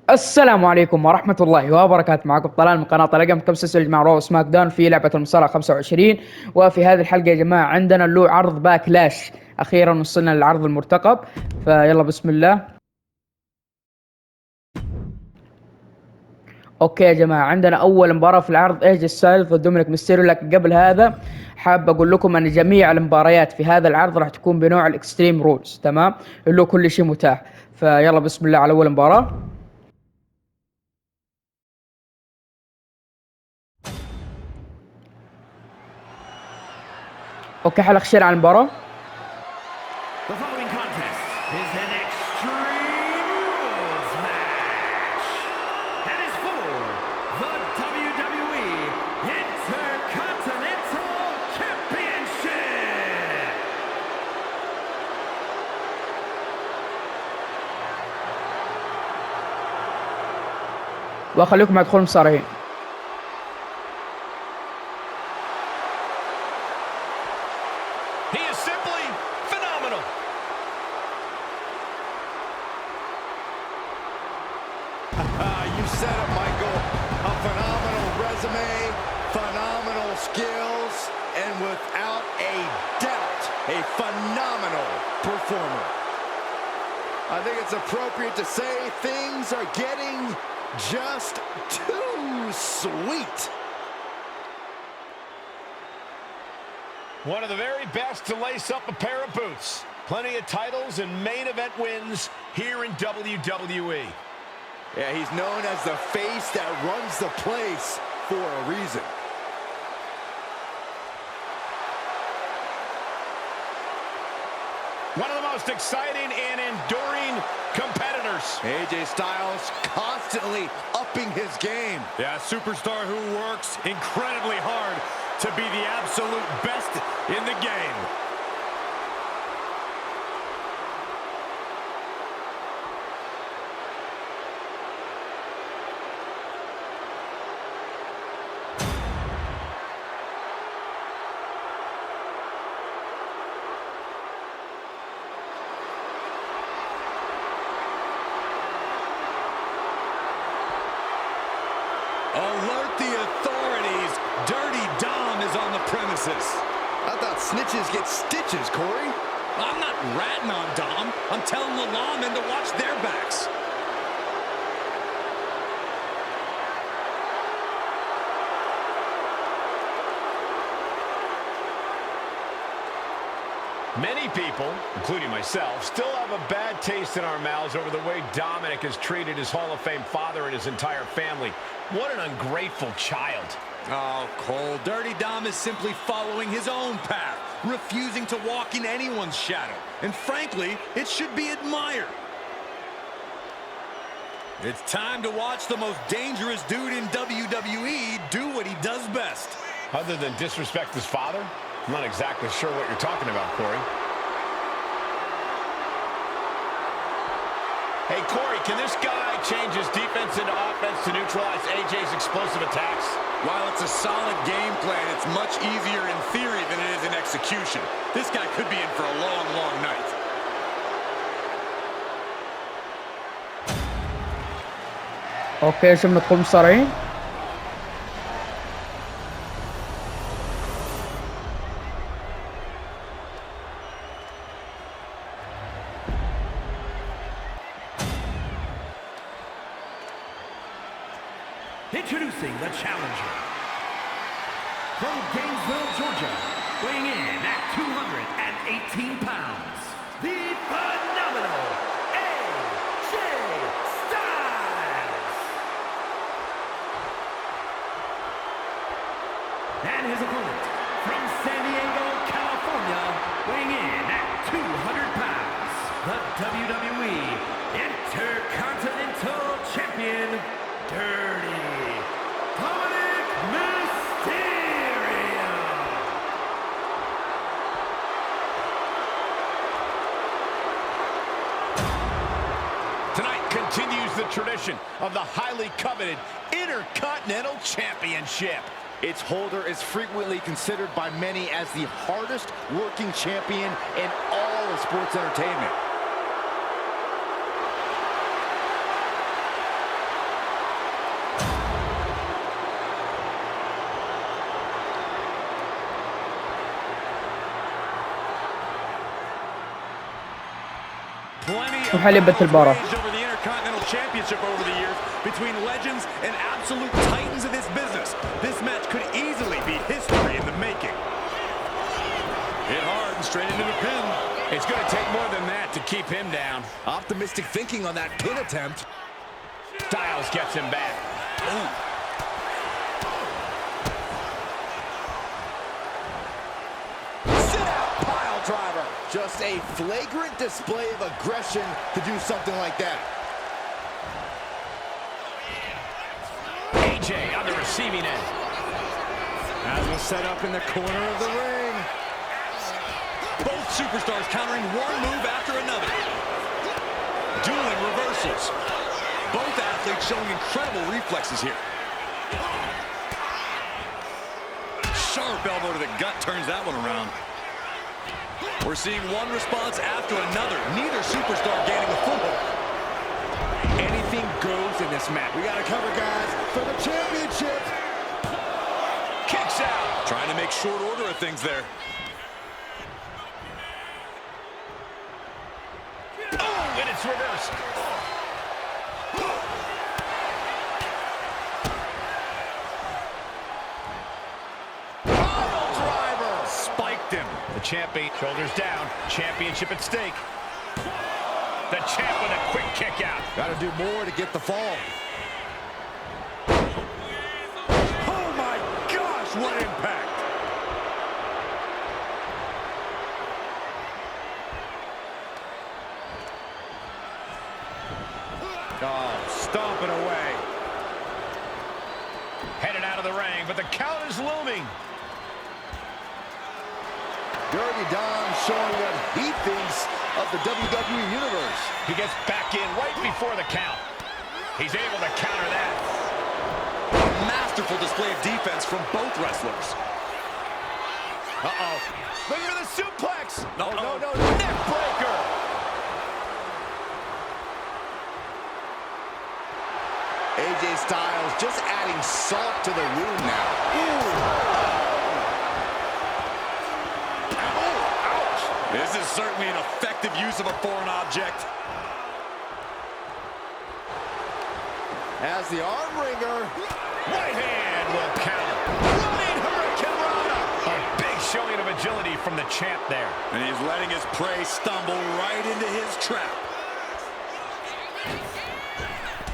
السلام عليكم ورحمة الله وبركاته. معكم طلال من قناة الايك مسلسل مع رو سماكدون في لعبة المصارعة 25. وفي هذه الحلقة يا جماعة عندنا له عرض باكلاش. أخيرا وصلنا للعرض المرتقب، فيلا بسم الله. اوكي يا جماعة، عندنا أول مباراة في العرض ايج ستايلز ضد دومينيك ميستيريو. لكن قبل هذا حاب أقول لكم أن جميع المباريات في هذا العرض راح تكون بنوع الاكستريم رولز، تمام؟ اللي هو كل شيء متاح. فيلا بسم الله على أول مباراة. اوكي، حلقة شير على المباراة. The following contest is an Extreme Rules match and is for the WWE Intercontinental Championship. وأخليكم مع دخول المصارعين. He is simply phenomenal. You said it, Michael. A phenomenal resume, phenomenal skills, and without a doubt, a phenomenal performer. I think it's appropriate to say things are getting just too sweet. One of the very best to lace up a pair of boots. Plenty of titles and main event wins here in WWE. Yeah, he's known as the face that runs the place for a reason. One of the most exciting and enduring competitors. AJ Styles constantly upping his game. Yeah, a superstar who works incredibly hard to be the absolute best in the game. Alert the authorities. Dirty Dom is on the premises. I thought snitches get stitches, Corey. I'm not ratting on Dom. I'm telling the lawmen to watch their backs. Many people, including myself, still have a bad taste in our mouths over the way Dominic has treated his Hall of Fame father and his entire family. What an ungrateful child. Oh, Cole, Dirty Dom is simply following his own path, refusing to walk in anyone's shadow. And frankly, it should be admired. It's time to watch the most dangerous dude in WWE do what he does best. Other than disrespect his father? I'm not exactly sure what you're talking about, Corey. Hey, Corey, can this guy change his defense into offense to neutralize AJ's explosive attacks? While it's a solid game plan, it's much easier in theory than it is in execution. This guy could be in for a long, long night. اوكي، شو ندخل مصارعين. Introducing the challenger. From Gainesville, Georgia, weighing in at 218 pounds, the phenomenal AJ Styles. And his opponent, from San Diego, California, weighing in at 200 pounds, the WWE Intercontinental Champion, Dirty Mysterio. Tonight continues the tradition of the highly coveted Intercontinental Championship. Its holder is frequently considered by many as the hardest working champion in all of sports entertainment. وحاليا بدت المباراة. Between legends and absolute titans of this business. This match could easily be history in the making. Hit hard and straight into the pin. It's going to take more than that to keep him down. Optimistic thinking on that pin attempt. Styles gets him back. Ooh. Sit out pile driver. Just a flagrant display of aggression to do something like that. AJ on the receiving end. As was set up in the corner of the ring. Both superstars countering one move after another. Dueling reversals. Both athletes showing incredible reflexes here. Sharp elbow to the gut turns that one around. We're seeing one response after another. Neither superstar gaining a foothold. Anything goes in this match. We got to cover, guys, for the championship. Kicks out. Trying to make short order of things there. Oh, and it's reversed. Pile driver. Spiked him. The champion, shoulders down. Championship at stake. The champ with a quick kick out. Got to do more to get the fall. Oh my gosh, what impact! Oh, stomping away. Headed out of the ring, but the count is looming. Dirty Dom showing what he thinks of the WWE Universe. He gets back in right before the count. He's able to counter that. A masterful display of defense from both wrestlers. Uh-oh. Look at the suplex. No, Neck breaker. AJ Styles just adding salt to the wound now. This is certainly an effective use of a foreign object. As the arm wringer. Right hand will counter. Running Hurricane Rana. A big showing of agility from the champ there. And he's letting his prey stumble right into his trap.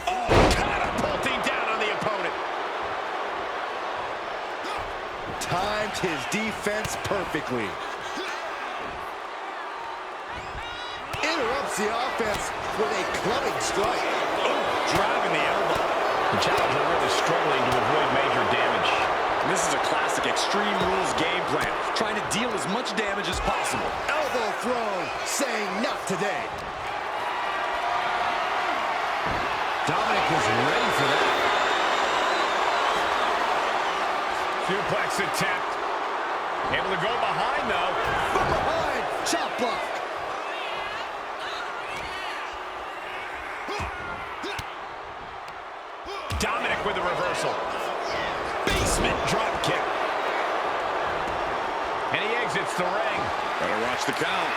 Oh, catapulting down on the opponent. Timed his defense perfectly. Interrupts the offense with a clubbing strike. Oh, driving the elbow. The challenger really struggling to avoid major damage. And this is a classic Extreme Rules game plan, trying to deal as much damage as possible. Elbow throw, saying not today. Dominic was ready for that. Suplex attempt. Able to go behind, though. From behind, chop block. Dominic with a reversal. Basement drop kick. And he exits the ring. Better watch the count.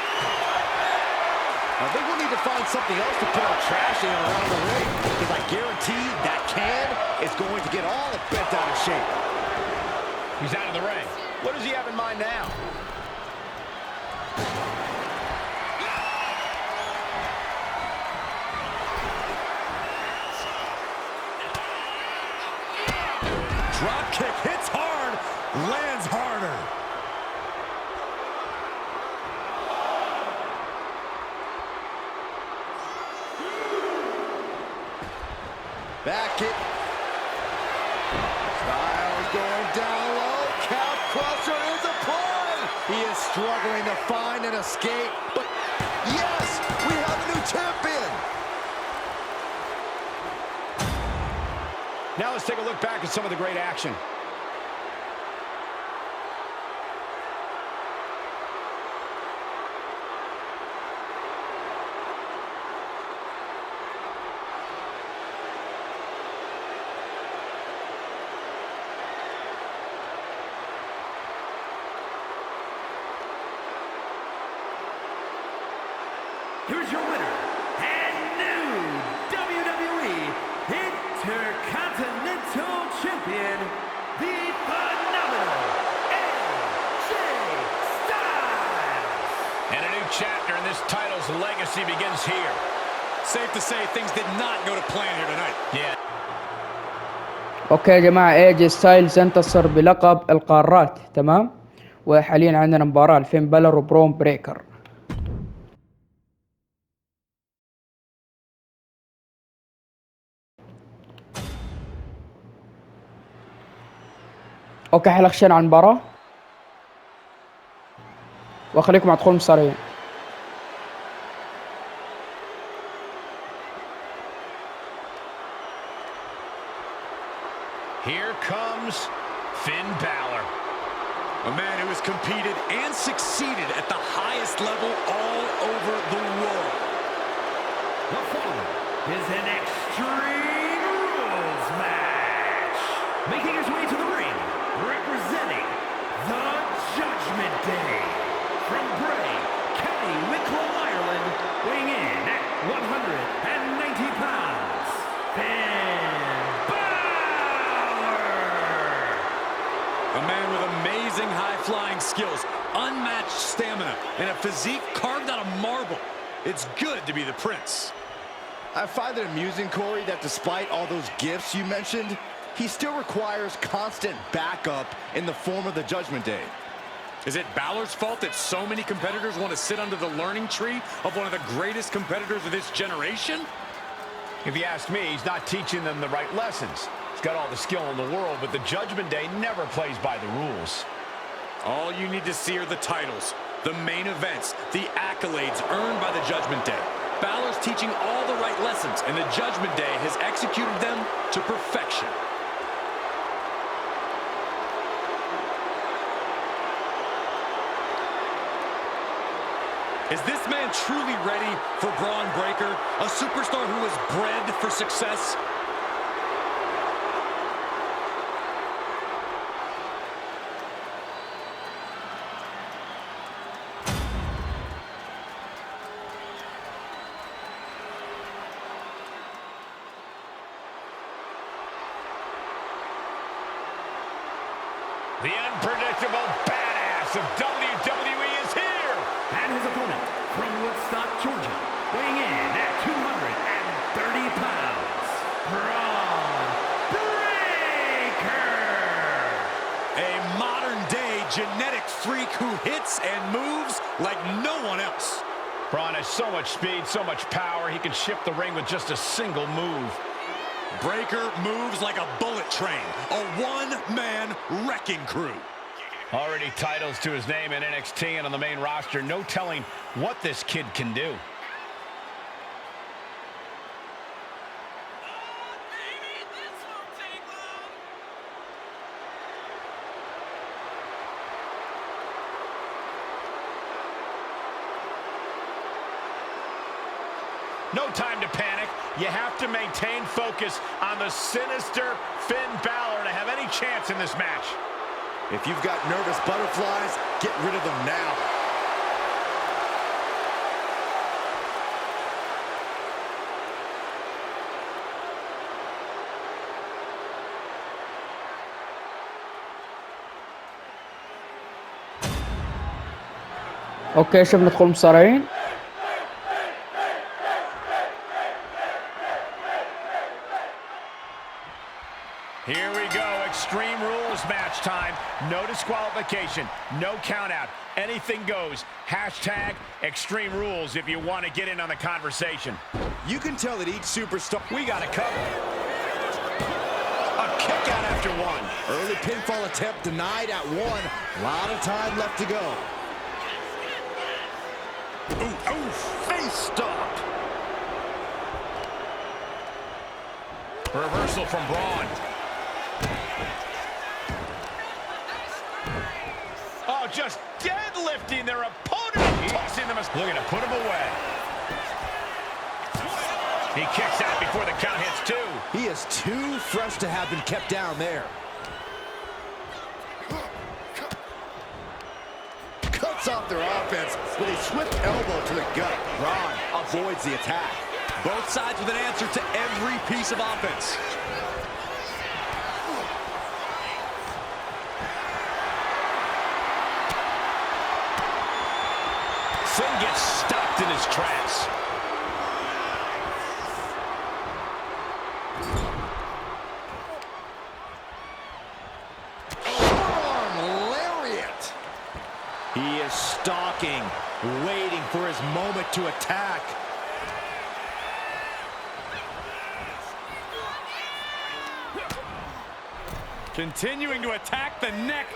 I think we'll need to find something else to put our trash in around the ring, because I guarantee that can is going to get all bent out of shape. He's out of the ring. What does he have in mind now? Drop kick hits hard, lands harder. Back it. Styles going down low. Calf crusher is applied. He is struggling to find an escape, but yes, we have a new champion. Now let's take a look back at some of the great action. Here's your winner, Balor's legacy begins here. Safe to say things did not go to plan here tonight. Yeah. اوكي يا جماعة، ايجي ستايلز انتصر بلقب القارات، تمام. وحاليا عندنا مباراة لفين بالر وبرون بريكر. اوكي، حلقشين عن المباراة واخليكم مع دخول مصارعين. Here comes Finn Balor. A man who has competed and succeeded at the highest level all over the world. The following is an Extreme Rules match. Making his way to the ring, representing the Judgment Day. From Bray, County Wicklow, Ireland, weighing in at 190 pounds, Finn Balor. A man with amazing high-flying skills, unmatched stamina, and a physique carved out of marble. It's good to be the prince. I find it amusing, Corey, that despite all those gifts you mentioned, he still requires constant backup in the form of the Judgment Day. Is it Balor's fault that so many competitors want to sit under the learning tree of one of the greatest competitors of this generation? If you ask me, he's not teaching them the right lessons. He's got all the skill in the world, but the Judgment Day never plays by the rules. All you need to see are the titles, the main events, the accolades earned by the Judgment Day. Balor's teaching all the right lessons, and the Judgment Day has executed them to perfection. Is this man truly ready for Braun Breaker, a superstar who was bred for success? The unpredictable badass of WWE is here! And his opponent from Woodstock, Georgia, weighing in at 230 pounds, Braun Breaker. A modern-day genetic freak who hits and moves like no one else. Braun has so much speed, so much power, he can shift the ring with just a single move. Breaker moves like a bullet train, a one-man wrecking crew. Already titles to his name in NXT and on the main roster. No telling what this kid can do. No time to panic. You have to maintain focus on the sinister Finn Balor to have any chance in this match. If you've got nervous butterflies, get rid of them now. اوكي، شوف ندخل مصارعين. Here we go, Extreme Rules match time. No disqualification, no count out. Anything goes. Hashtag Extreme Rules if you want to get in on the conversation. You can tell that each superstar... We got it covered. A kick out after one. Early pinfall attempt denied at one. A lot of time left to go. Ooh, face stop. Reversal from Braun. Oh, just deadlifting their opponent, tossing them, looking to put him away. He kicks out before the count hits two. He is too fresh to have been kept down there. Cuts off their offense with a swift elbow to the gut. Braun avoids the attack. Both sides with an answer to every piece of offense. Finn gets stopped in his his tracks. Forearm lariat. He is stalking, waiting for his moment to attack. Continuing to attack the neck.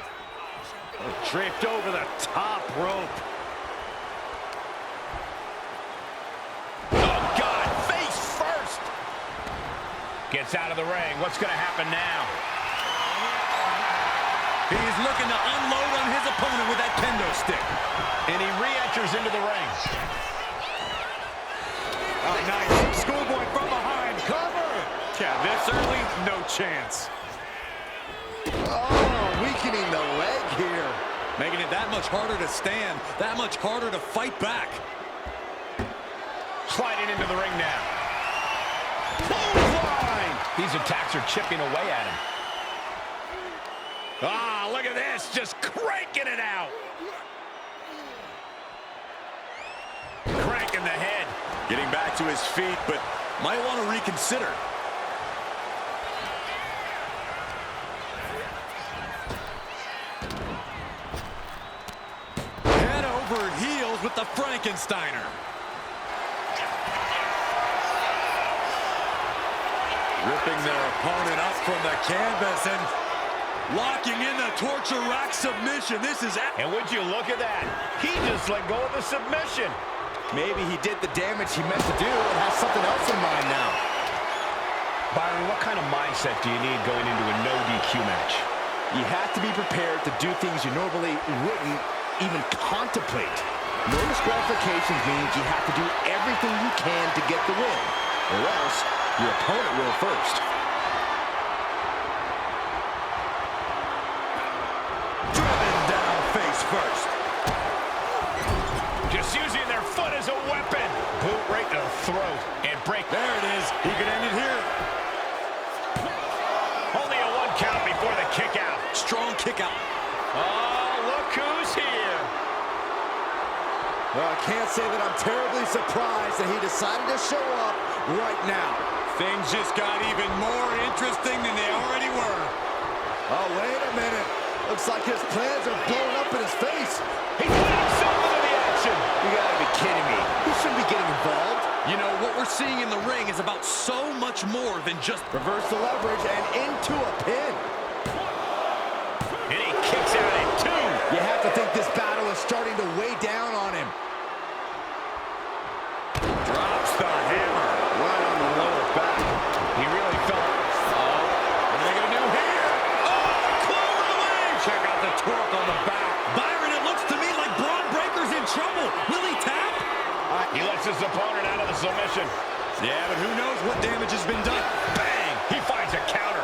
Draped over the top rope. Oh, God, face first. Gets out of the ring. What's going to happen now? He's looking to unload on his opponent with that kendo stick. And he re-enters into the ring. Oh, nice. Schoolboy from behind. Cover. Yeah, this early, no chance. Oh, weakening the leg here. Making it that much harder to stand, that much harder to fight back. Sliding into the ring now. Clothesline! These attacks are chipping away at him. Ah, look at this, just cranking it out. Cranking the head. Getting back to his feet, but might want to reconsider. Head over heels with the Frankensteiner. Ripping their opponent up from the canvas and locking in the torture rack submission. This is... And would you look at that? He just let go of the submission. Maybe he did the damage he meant to do and has something else in mind now. Byron, what kind of mindset do you need going into a no DQ match? You have to be prepared to do things you normally wouldn't even contemplate. No disqualifications means you have to do everything you can to get the win, or else your opponent will first. driven down face first. Just using their foot as a weapon. Boot right to the throat and break. There it is. He could end it here. Only a 1 count before the kick out. Strong kick out. Oh, look who's here. Well, I can't say that I'm terribly surprised that he decided to show up right now. Things just got even more interesting than they already were. Oh, wait a minute. Looks like his plans are blowing up in his face. He put himself into the action. You gotta be kidding me. He shouldn't be getting involved. You know, what we're seeing in the ring is about so much more than just... Reverse the leverage and into a pin. And he kicks out at 2. You have to think this battle is starting to weigh down on him. Drops the hammer. Right on the lower back. He really felt... What are they going to do here? Oh, clothesline! Check out the torque on the back. Byron, it looks to me like Braun Breaker's in trouble. Will he tap? He lets his opponent out of the submission. Yeah, but who knows what damage has been done. Bang! He finds a counter.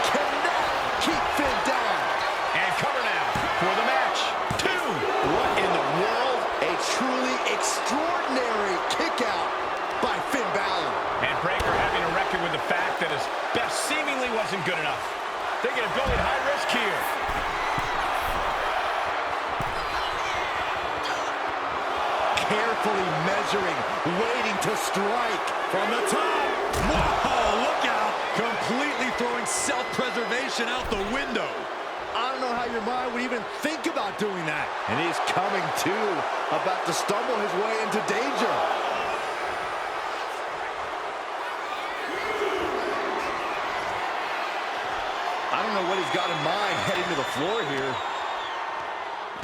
Cannot keep Finn down. And cover now for the match. 2. What in the world? A truly extraordinary kick out by Finn Balor. And Breaker having a record with the fact that his best seemingly wasn't good enough. They're going to go at high risk here. Carefully measuring, waiting to strike. From the top. Whoa, look out. Completely throwing self-preservation out the window. I don't know how your mind would even think about doing that. And he's coming to, about to stumble his way into danger. I don't know what he's got in mind heading to the floor here.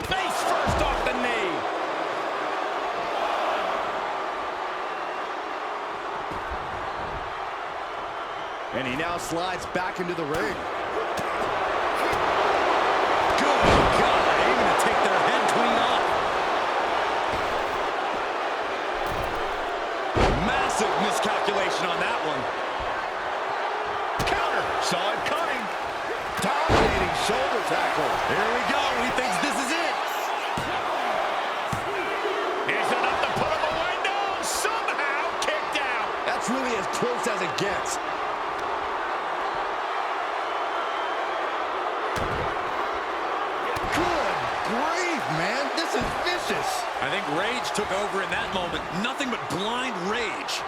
Face first off the knee. And he now slides back into the ring. Good God, aiming to take their head clean off. Massive miscalculation on that one. Counter. Saw it coming. Dominating shoulder tackle. Here we go. He thinks this is it. Is it enough to put him away? No. Somehow kicked out. That's really as close as it gets. Good grief, man. This is vicious. vicious. I think rage took over in that moment. Nothing but blind rage.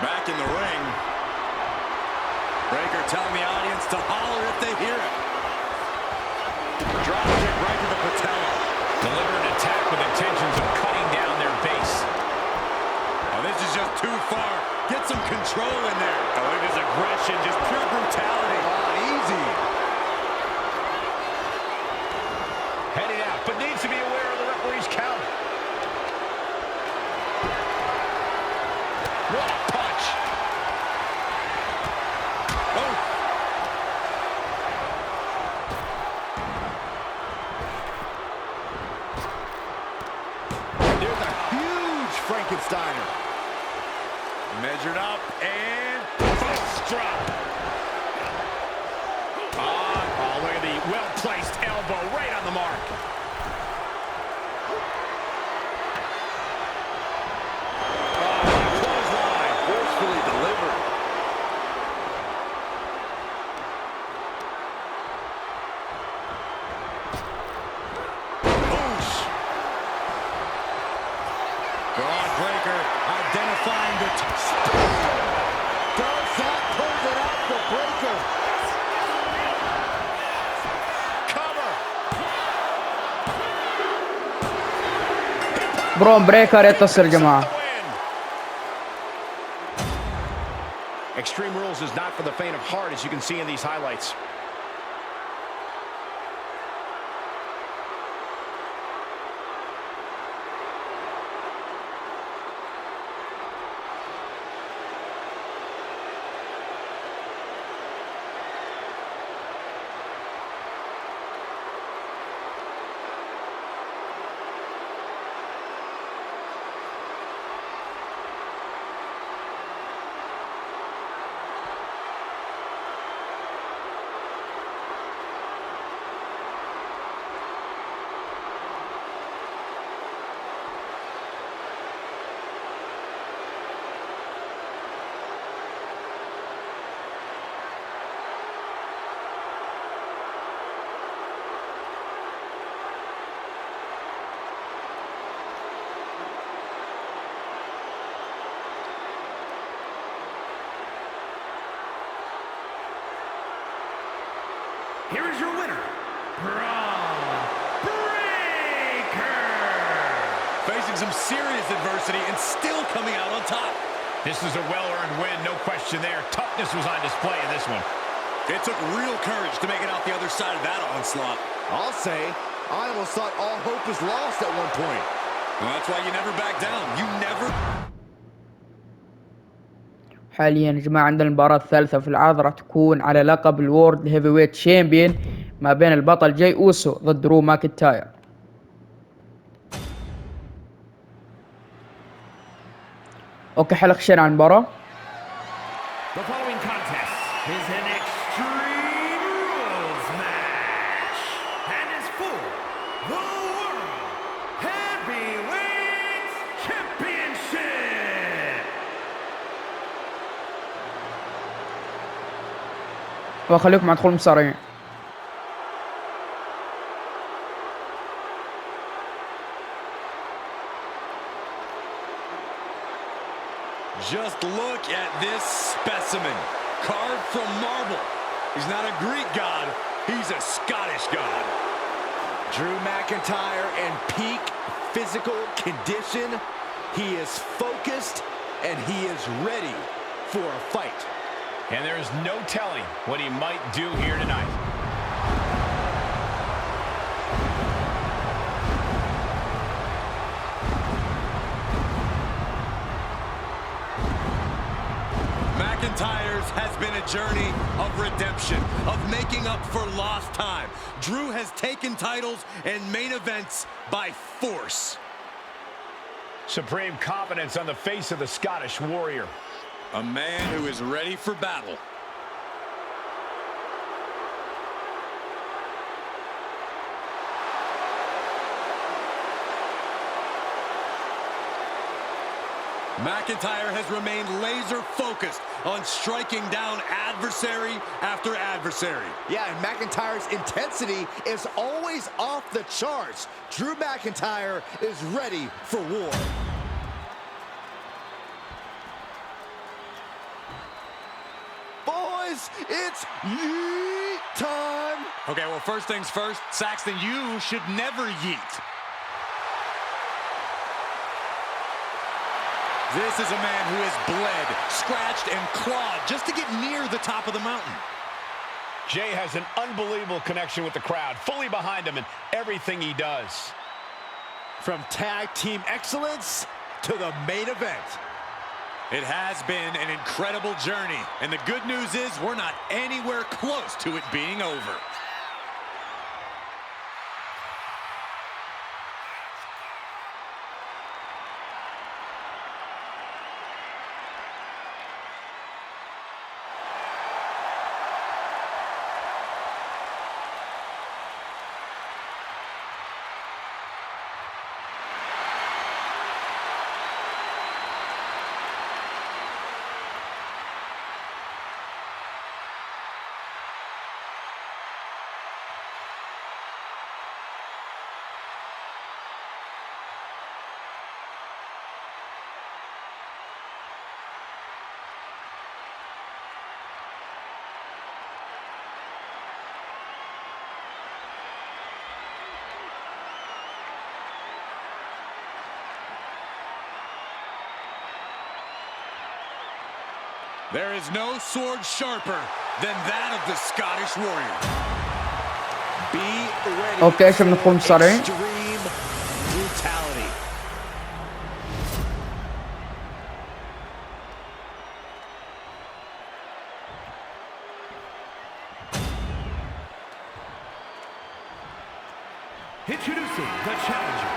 Back in the ring. Breaker telling the audience to holler if they hear it. Drop kick right to the patella. Deliver an attack with intentions of cutting down their base. Oh, this is just too far. Get some control in there. Oh, look at his aggression, just pure brutality. Easy. Heading out, but needs to be aware of the referee's count. What a punch. Oh. There's a huge Frankensteiner. Measured up and Fist drop. Oh, look at the well-placed elbow right on the mark. Clothesline, forcefully delivered. Boosh. Braun Breaker identifying the Does that pulls it out for Breaker. برون بريكر يتصل يا جماعة. Extreme Rules is not for the faint of heart, as you can see in these highlights. Here is your winner, Braun Breaker. facing some serious adversity and still coming out on top. This is a well-earned win, no question there. Toughness was on display in this one. It took real courage to make it out the other side of that onslaught. I'll say, I almost thought all hope was lost at one point. Well, that's why you never back down. You never... حاليا يا جماعة عندنا المباراة الثالثة في العرض راح تكون على لقب الورد هيفي ويت شامبيون ما بين البطل جاي اوسو ضد درو ماكنتاير. اوكي حلقة شينا عن المباراة. The following contest is an Extreme Rules match and is for the World Heavyweight Championship. وخليكم مع دخول المصارعين. Just look at this specimen. Carved from marble. He's not a Greek god. He's a Scottish god. Drew McIntyre in peak physical condition. He is focused and he is ready for a fight. And there is no telling what he might do here tonight. McIntyre's has been a journey of redemption, of making up for lost time. Drew has taken titles and main events by force. Supreme confidence on the face of the Scottish warrior. A man who is ready for battle. McIntyre has remained laser focused on striking down adversary after adversary. Yeah, and McIntyre's intensity is always off the charts. Drew McIntyre is ready for war. Boys, it's yeet time. Okay, well, first things first, Saxton, you should never yeet. This is a man who has bled, scratched, and clawed just to get near the top of the mountain. Jay has an unbelievable connection with the crowd, fully behind him in everything he does. From tag team excellence to the main event. It has been an incredible journey, and the good news is we're not anywhere close to it being over. There is no sword sharper than that of the Scottish Warrior. Be ready. اوكي شو بنكون مصارعين؟ Extreme brutality. Introducing the challenger.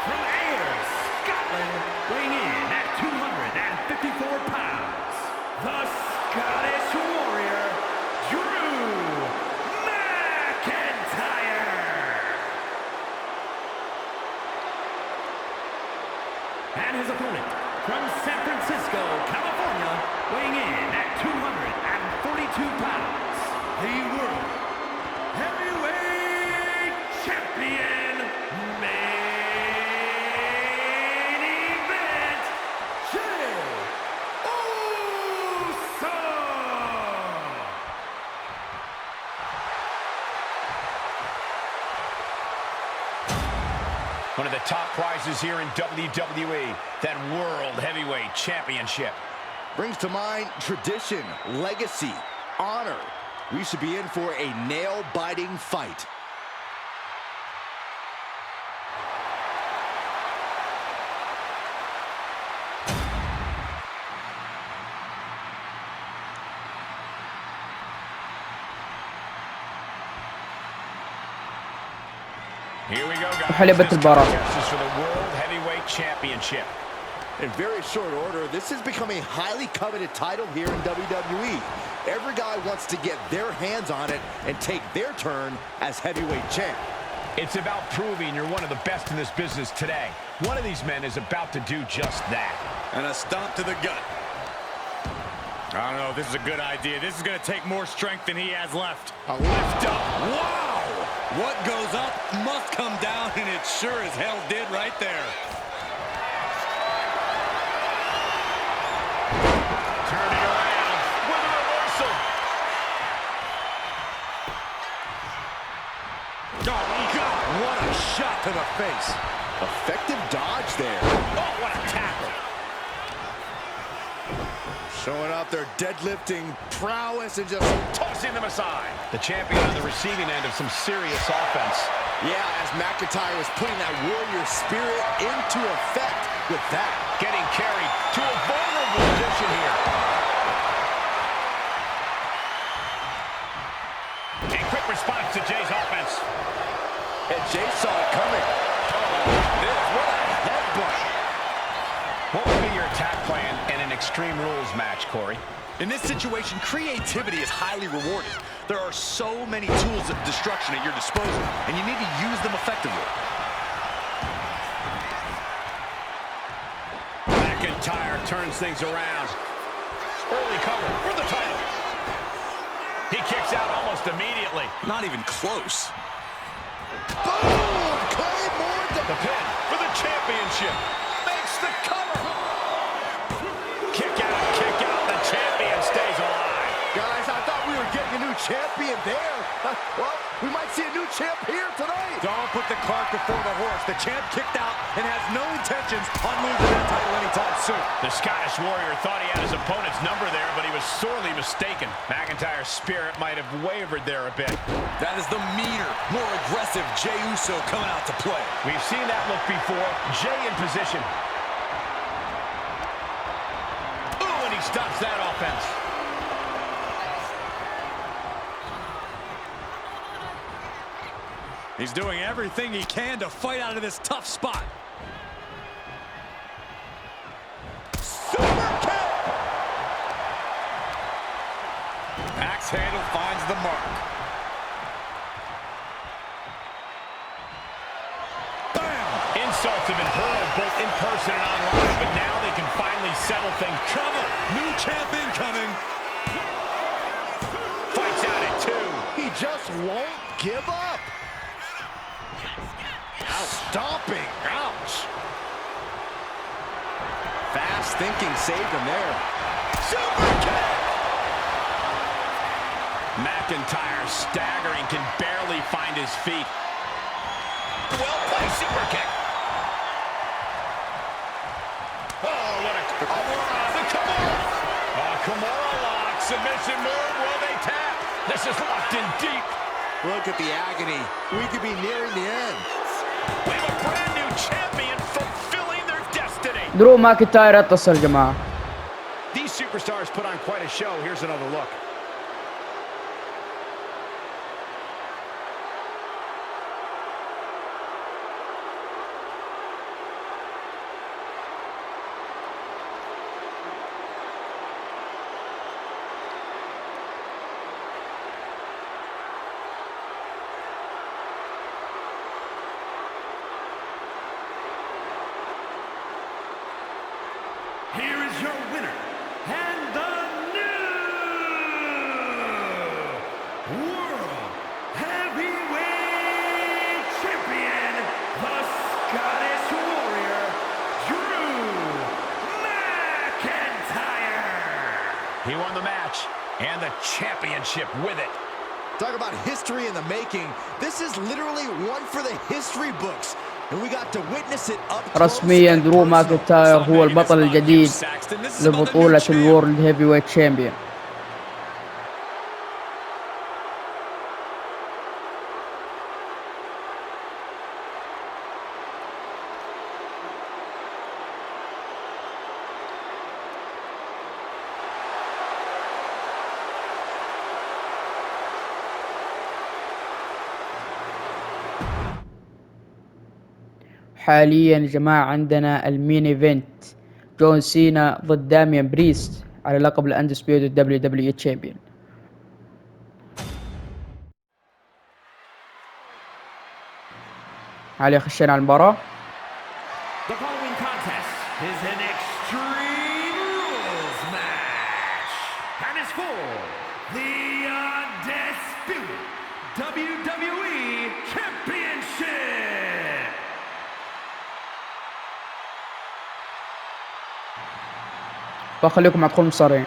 From Ayr, Scotland, weighing in at 254 pounds, the Scottish Warrior, Drew McIntyre. And his opponent, from San Francisco, California, weighing in at 242 pounds, the World Heavyweight Champion, main event, Jey Uso. One of the top prizes here in WWE, that World Heavyweight Championship. Brings to mind tradition, legacy, honor. We should be in for a nail-biting fight. Here we go, guys. وحلبة This المباراة. contest is for the World Heavyweight Championship. In very short order, this has become a highly coveted title here in WWE. Every guy wants to get their hands on it and take their turn as heavyweight champ. It's about proving you're one of the best in this business today. One of these men is about to do just that. And a stomp to the gut. I don't know if this is a good idea. This is going to take more strength than he has left. A lift up. Wow! What goes up must come down, and it sure as hell did right there. Turning around with a reversal. Oh, God, what a shot to the face. Effective dodge there. Oh, what a tackle. Showing off their deadlifting prowess and just Tossing them aside. The champion on the receiving end of some serious offense. yeah, as McIntyre was putting that warrior spirit into effect with that. Getting carried to a vulnerable position here. A quick response to Jay's offense. And Jay saw it coming. What a headbutt. What would be your attack plan in an Extreme Rules match, Corey? In this situation, creativity is highly rewarded. There are so many tools of destruction at your disposal, and you need to use them effectively. turns things around. Early cover for the title. He kicks out almost immediately. Not even close. Boom! Claymore to The pin for the championship. Makes the cover. Kick out. The champion stays alive. Guys, I thought we were getting a new champion there. Well, we might see a new champ here tonight. Don't put the cart before the horse. The champ kicked out and has no intentions on losing that title anytime soon. The Scottish Warrior thought he had his opponent's number there, but he was sorely mistaken. McIntyre's spirit might have wavered there a bit. That is the meaner, more aggressive Jey Uso coming out to play. We've seen that look before. Jey in position. Ooh, and he stops that offense. He's doing everything he can to fight out of this tough spot. Super kick! Axe handle finds the mark. Bam! Insults have been hurled both in person and online, but now they can finally settle things. Cover! New champ incoming! Fights out at 2. He just won't give up. Stomping. Ouch. Fast thinking saved him there. Super kick! McIntyre staggering, can barely find his feet. Well played super kick. Oh, what a... the Kimura. Kimura lock. Submission move. Will they tap? This is locked in deep. Look at the agony. We could be nearing the end. We have a brand new champion fulfilling their destiny. درو ماكنتاير يتصل يا جماعة. These superstars put on quite a show. Here's another look. Here is your winner, and the new World Heavyweight Champion, the Scottish Warrior, Drew McIntyre. He won the match and the championship with it. Talk about history in the making. This is literally one for the history books. And we got to witness it up close رسميا and درو personal. ماكنتاير هو البطل الجديد لبطولة الورلد هيفي ويت شامبيون. حاليا يا جماعة عندنا المين ايفنت جون سينا ضد داميان بريست على لقب الاندسبيوتد دبليو دبليو اي تشامبيون. حاليا خشينا على المباراة. The following contest is an Extreme Rules match and is for the undisputed WWE Championship. بخليكم مع دخول المصارعين.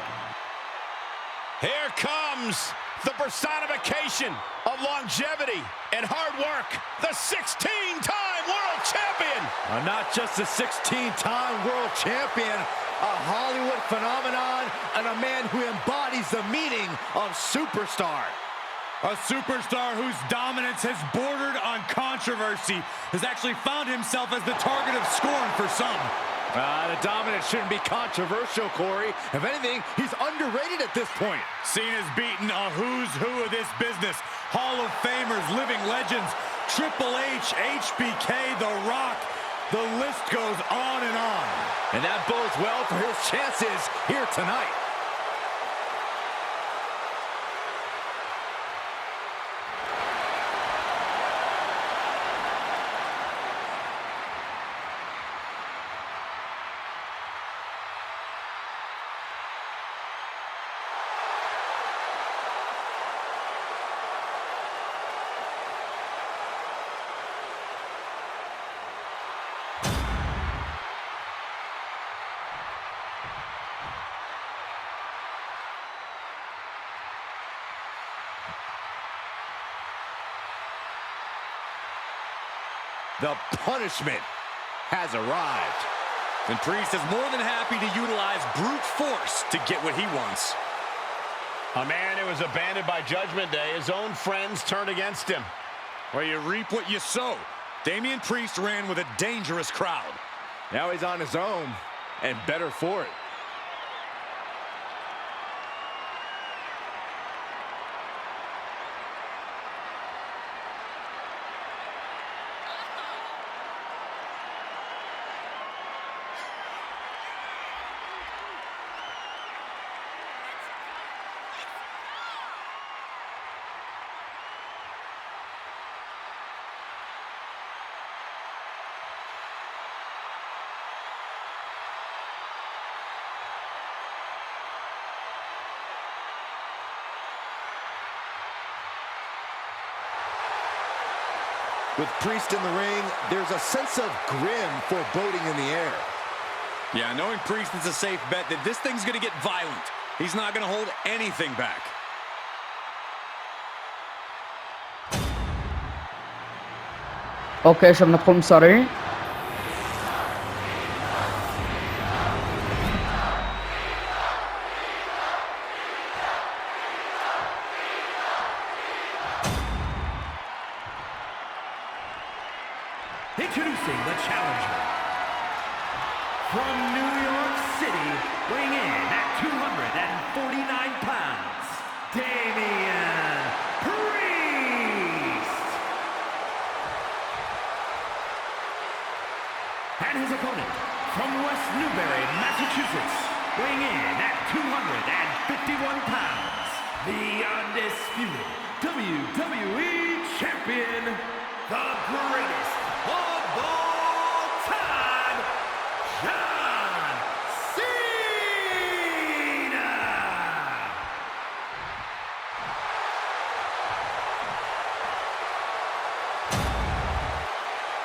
Here comes the personification of longevity and hard work, the 16-time world champion. Not just a 16-time world champion, a Hollywood phenomenon, and a man who embodies the meaning of superstar. A superstar whose dominance has bordered on controversy has actually found himself as the target of scorn for some. The dominance shouldn't be controversial, Corey. If anything, he's underrated at this point. Seen as beaten a who's who of this business. Hall of Famers, living legends, Triple H, HBK, The Rock. The list goes on and on. And that bodes well for his chances here tonight. The punishment has arrived. And Priest is more than happy to utilize brute force to get what he wants. A man who was abandoned by Judgment Day, his own friends turned against him. Well, you reap what you sow. Damian Priest ran with a dangerous crowd. Now he's on his own, and better for it. With Priest in the ring, there's a sense of grim foreboding in the air. Yeah, knowing Priest is a safe bet that this thing's going to get violent. He's not going to hold anything back. اوكي شباب ندخل مصارعين. Introducing the challenger. From New York City, weighing in at 249 pounds, Damian Priest. And his opponent, from West Newbury, Massachusetts, weighing in at 251 pounds, the undisputed WWE Champion, the greatest of all time, John Cena!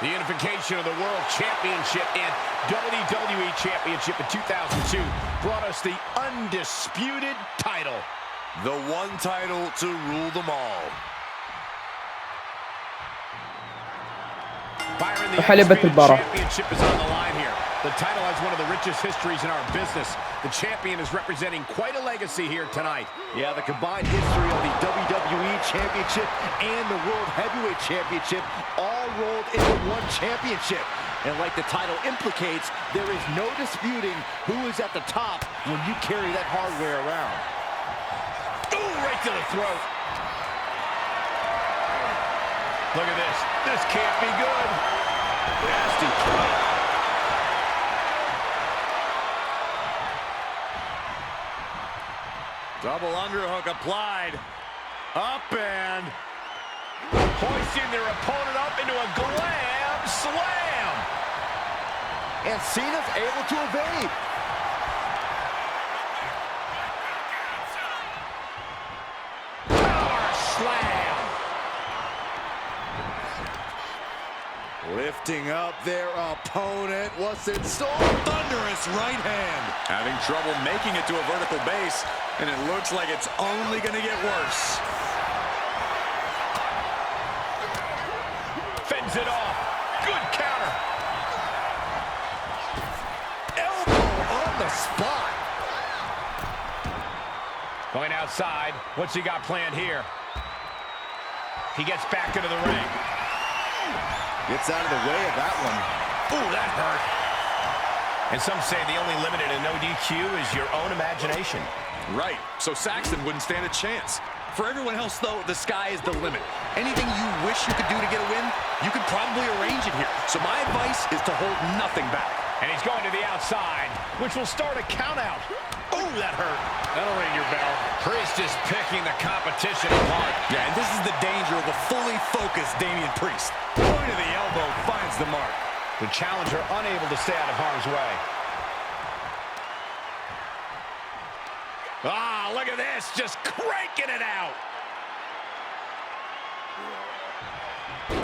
The unification of the World Championship and WWE Championship in 2002 brought us the undisputed title. The one title to rule them all. Byron, the حلبة undisputed البراء. championship is on the line here. The title has one of the richest histories in our business. The champion is representing quite a legacy here tonight. Yeah, the combined history of the WWE Championship and the World Heavyweight Championship all rolled into one championship. And like the title implicates, there is no disputing who is at the top when you carry that hardware around. Ooh, right to the throat. Look at this. This can't be good. Nasty drop. Double underhook applied. Up and Hoisting their opponent up into a glam slam. And Cena's able to evade. Power slam. Lifting up their opponent. What's in store? thunderous right hand. Having trouble making it to a vertical base, and it looks like it's only going to get worse. Fends it off. Good counter. Elbow on the spot. Going outside. What's he got planned here? He gets back into the ring. Gets out of the way of that one. Ooh, that hurt. And some say the only limit in a no DQ is your own imagination. Right, so Saxton wouldn't stand a chance. For everyone else, though, the sky is the limit. Anything you wish you could do to get a win, you could probably arrange it here. So my advice is to hold nothing back. And he's going to the outside, which will start a count out. Ooh, that hurt. That'll ring your bell. Priest is picking the competition apart. Yeah, and this is the danger of a fully focused Damian Priest. Point of the elbow finds the mark. The challenger unable to stay out of harm's way. Ah, look at this, just cranking it out.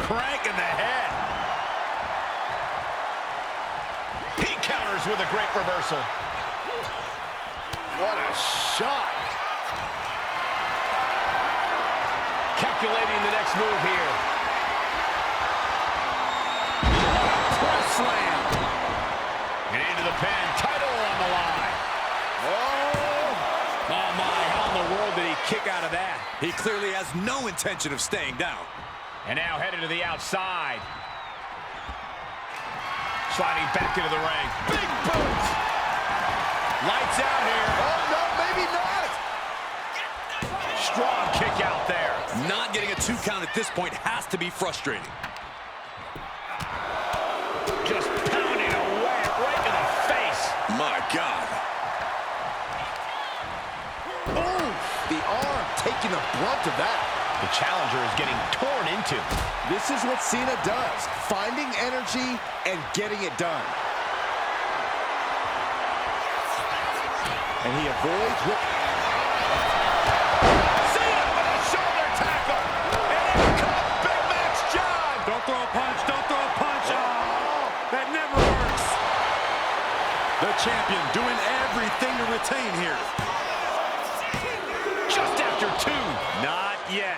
Cranking the head. He counters with a great reversal. What a shot. Calculating the next move here. He clearly has no intention of staying down. And now headed to the outside. Sliding back into the ring. Big boot! Lights out here. Oh, no, maybe not. Strong kick out there. Not getting a 2 count at this point has to be frustrating. Just pounding away right to the face. My God. Oh, the arm taking the brunt of that. The challenger is getting torn into. This is what Cena does, finding energy and getting it done. And he avoids what... Cena with a shoulder tackle. And here comes Big Match John. Don't throw a punch, don't throw a punch. Oh, that never works. The champion doing everything to retain here. Just after 2. Not yet.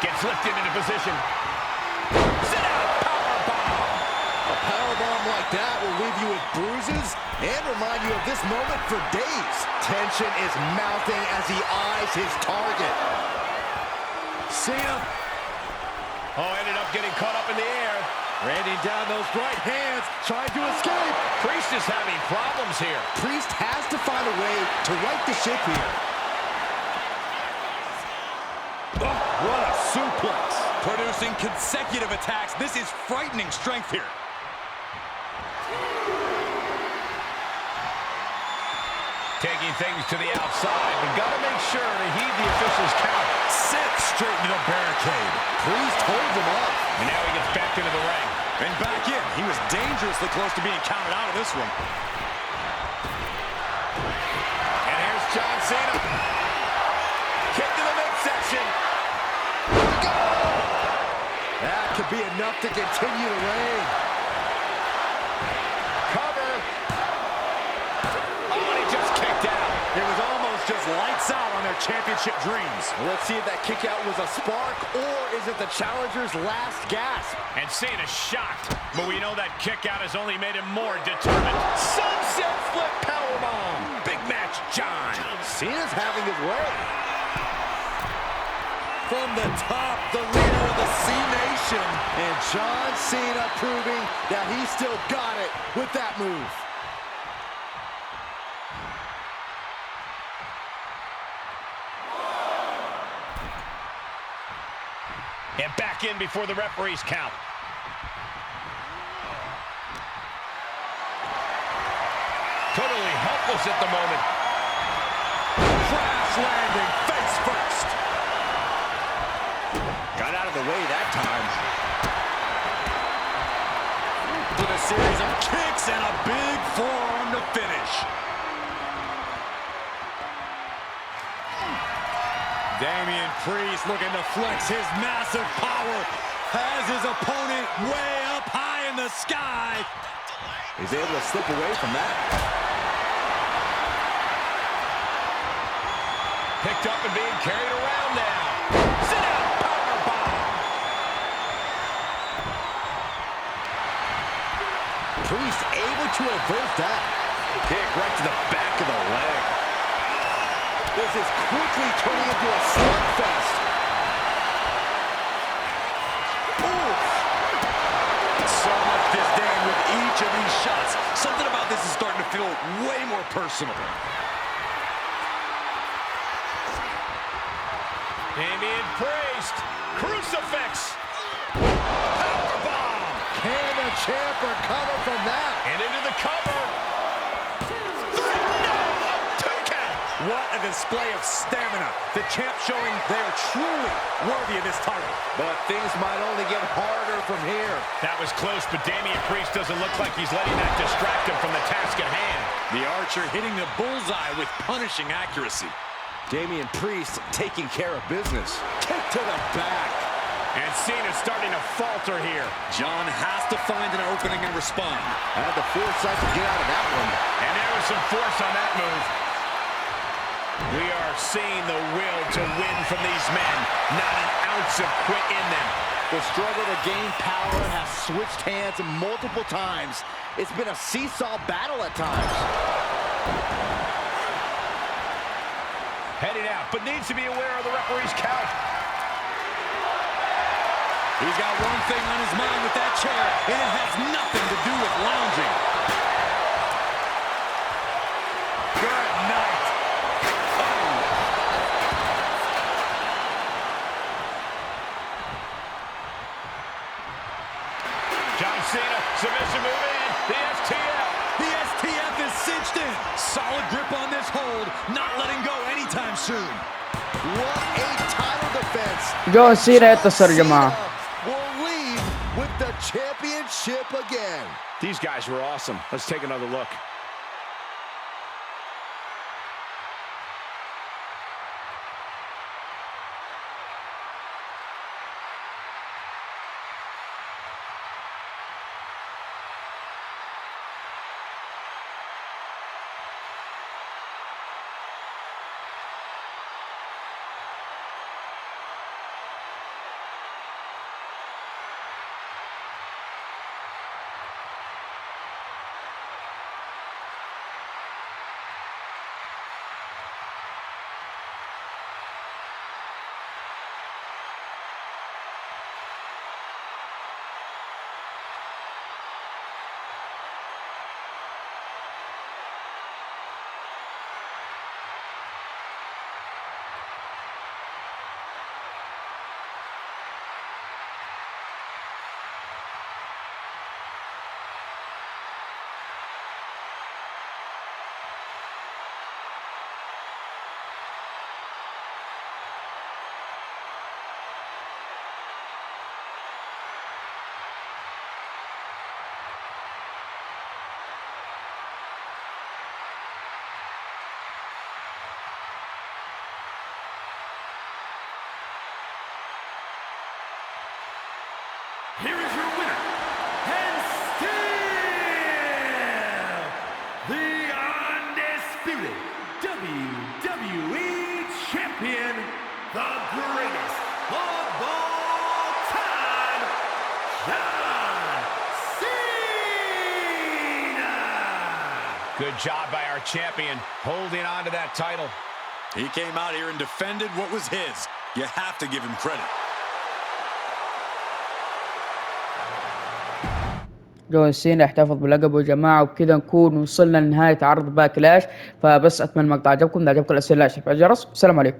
Gets lifted into position. Sit out, powerbomb. A powerbomb like that will leave you with bruises and remind you of this moment for days. Tension is mounting as he eyes his target. Cena. Oh, ended up getting caught up in the air. Raining down those right hands, trying to escape. Priest is having problems here. Priest has to find a way to right the ship here. Oh, what a suplex. Producing consecutive attacks. This is frightening strength here. Taking things to the outside, but got to make sure to heed the official's count. Sent straight into the barricade. Priest holds him off. And now he gets back into the ring. And back in. He was dangerously close to being counted out of this one. And here's John Cena. Kick to the midsection. That could be enough to continue the reign. Cover. Oh, and he just kicked out. It was almost just lights out on their championship dreams. Let's see if that kick out was a spark or is it the challenger's last gasp? And Cena's shocked, but we know that kick out has only made him more determined. Sunset flip powerbomb. Big Match John. Cena's having his way. From the top, the leader of the C-Nation. And John Cena proving that he still got it with that move. And back in before the referees count. Totally helpless at the moment. Crash landing, face first. Got out of the way that time. With a series of kicks and a big forearm to finish. Damian Priest looking to flex his massive power. Has his opponent way up high in the sky. He's able to slip away from that. Picked up and being carried around now. Sit out, powerbomb. Priest able to avert that. Kick right to the back of the leg. This is quickly turning into a slugfest. Oof. So much disdain with each of these shots. Something about this is starting to feel way more personal. Damian Priest. Crucifix. Powerbomb. Can the champ recover from that? And into the cover. What a display of stamina. The champ showing they are truly worthy of this title. But things might only get harder from here. That was close, but Damian Priest doesn't look like he's letting that distract him from the task at hand. The Archer hitting the bullseye with punishing accuracy. Damian Priest taking care of business. Kick to the back. And Cena's starting to falter here. John has to find an opening and respond. Had the foresight to get out of that one. And there was some force on that move. We are are seeing the will to win from these men. Not an ounce of quit in them. The struggle to gain power has switched hands multiple times. It's been a seesaw battle at times. Heading out, but needs to be aware of the referee's count. He's got one thing on his mind with that chair, and it has nothing to do with lounging. Good night. John Cena, submission move in, the STF. The STF is cinched in. Solid grip on this hold, not letting go anytime soon. What a title defense. جون سينا يتصل يا جماعة. Will lead with the championship again. These guys were awesome. Let's take another look. Here is your winner, and still the undisputed WWE Champion, the greatest of all time, John Cena! Good job by our champion, holding on to that title. He came out here and defended what was his. You have to give him credit. جون سينا احتفظ بلقبه يا جماعة، وبكذا نكون وصلنا لنهاية عرض باكلاش. فبس أتمنى المقطع عجبكم، إذا عجبكم الأسئلة اشتركوا على الجرس. والسلام عليكم.